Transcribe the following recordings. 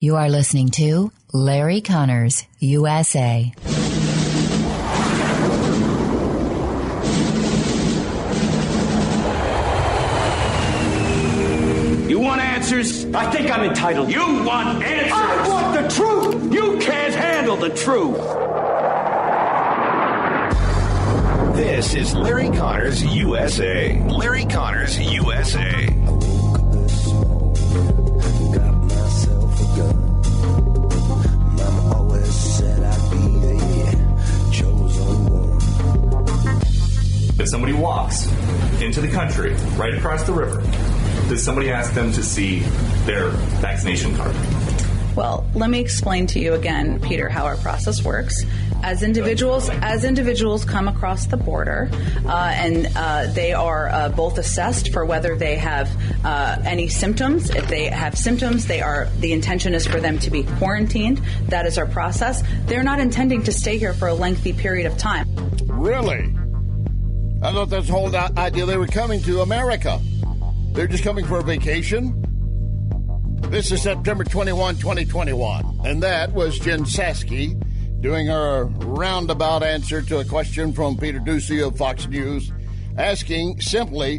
You are listening to Larry Conners, USA. You want answers? I think I'm entitled. You want answers? I want the truth! You can't handle the truth! This is Larry Conners USA. Larry Conners USA. If somebody walks into the country right across the river, does somebody ask them to see their vaccination card? Well, let me explain to you again, Peter, how our process works. As individuals come across the border, and they are both assessed for whether they have any symptoms. If they have symptoms, the intention is for them to be quarantined. That is our process. They're not intending to stay here for a lengthy period of time. Really? I thought that's the whole idea they were coming to America. They're just coming for a vacation? This is September 21, 2021, and that was Jen Psaki doing her roundabout answer to a question from Peter Doocy of Fox News, asking simply,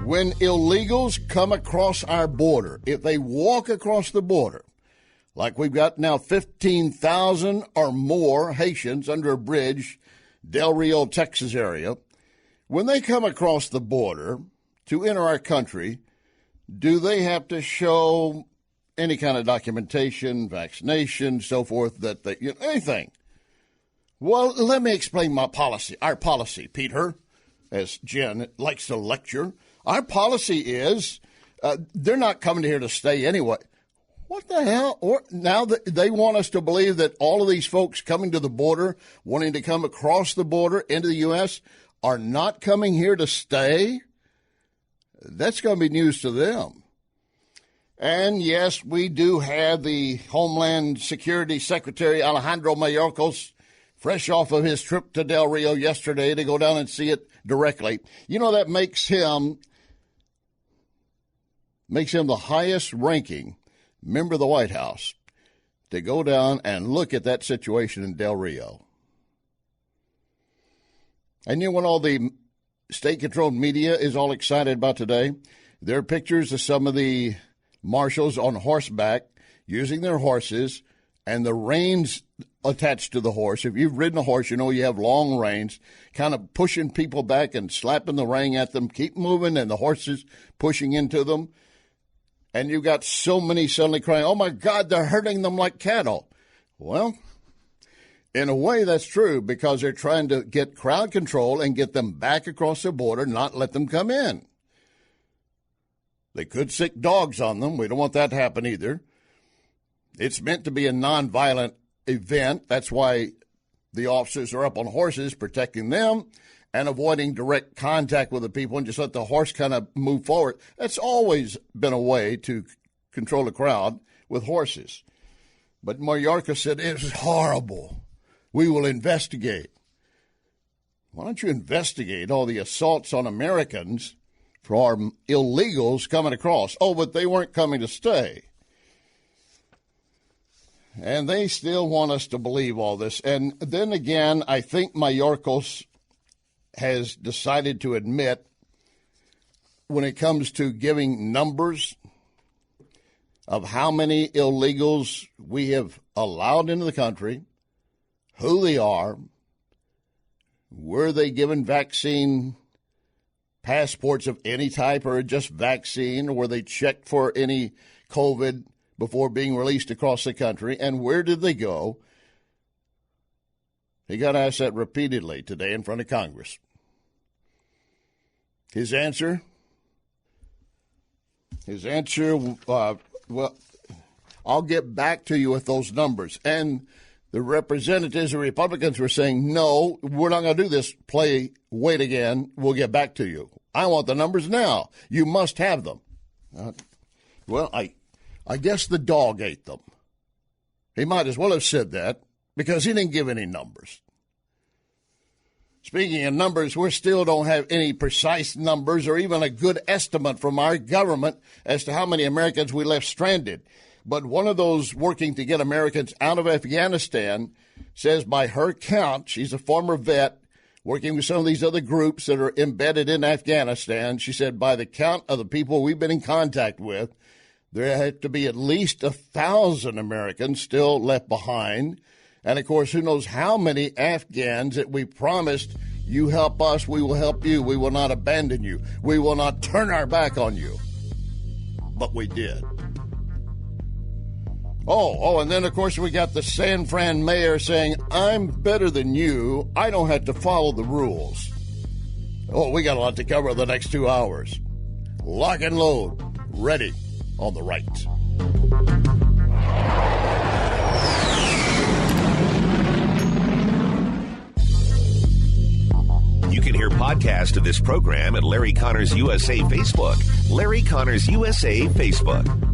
when illegals come across our border, if they walk across the border, like we've got now 15,000 or more Haitians under a bridge, Del Rio, Texas area, when they come across the border to enter our country, do they have to show any kind of documentation, vaccination, so forth, that they, anything? Well, let me explain my policy, our policy, Peter, as Jen likes to lecture. Our policy is they're not coming here to stay anyway. What the hell? Or now that they want us to believe that all of these folks coming to the border, wanting to come across the border into the U.S., are not coming here to stay? That's going to be news to them. And, yes, we do have the Homeland Security Secretary Alejandro Mayorkas fresh off of his trip to Del Rio yesterday to go down and see it directly. You know, that makes him the highest ranking member of the White House to go down and look at that situation in Del Rio. And you know what all the state-controlled media is all excited about today? There are pictures of some of the marshals on horseback using their horses and the reins attached to the horse. If you've ridden a horse, you know you have long reins, kind of pushing people back and slapping the rein at them, keep moving, and the horses pushing into them. And you've got so many suddenly crying, oh, my God, they're herding them like cattle. Well, in a way, that's true, because they're trying to get crowd control and get them back across the border, not let them come in. They could sick dogs on them. We don't want that to happen either. It's meant to be a nonviolent event. That's why the officers are up on horses protecting them and avoiding direct contact with the people and just let the horse kind of move forward. That's always been a way to control the crowd with horses. But Mayorkas said, it is horrible. We will investigate. Why don't you investigate all the assaults on Americans for illegals coming across? Oh, but they weren't coming to stay. And they still want us to believe all this. And then again, I think Mayorkas has decided to admit, when it comes to giving numbers of how many illegals we have allowed into the country, who they are, were they given vaccine passports of any type or just vaccine, or were they checked for any COVID before being released across the country, and where did they go? He got asked that repeatedly today in front of Congress. His answer, well, I'll get back to you with those numbers. And the representatives, the Republicans, were saying, no, we're not going to do this wait again. We'll get back to you. I want the numbers now. You must have them. Well, I guess the dog ate them. He might as well have said that, because he didn't give any numbers. Speaking of numbers, we still don't have any precise numbers or even a good estimate from our government as to how many Americans we left stranded. But one of those working to get Americans out of Afghanistan says by her count, she's a former vet working with some of these other groups that are embedded in Afghanistan. She said by the count of the people we've been in contact with, there had to be at least 1,000 Americans still left behind. And, of course, who knows how many Afghans that we promised, you help us, we will help you, we will not abandon you, we will not turn our back on you. But we did. Oh, and then, of course, we got the San Fran mayor saying, I'm better than you, I don't have to follow the rules. Oh, we got a lot to cover in the next 2 hours. Lock and load, ready on the right. You can hear podcasts of this program at Larry Connors USA Facebook. Larry Connors USA Facebook.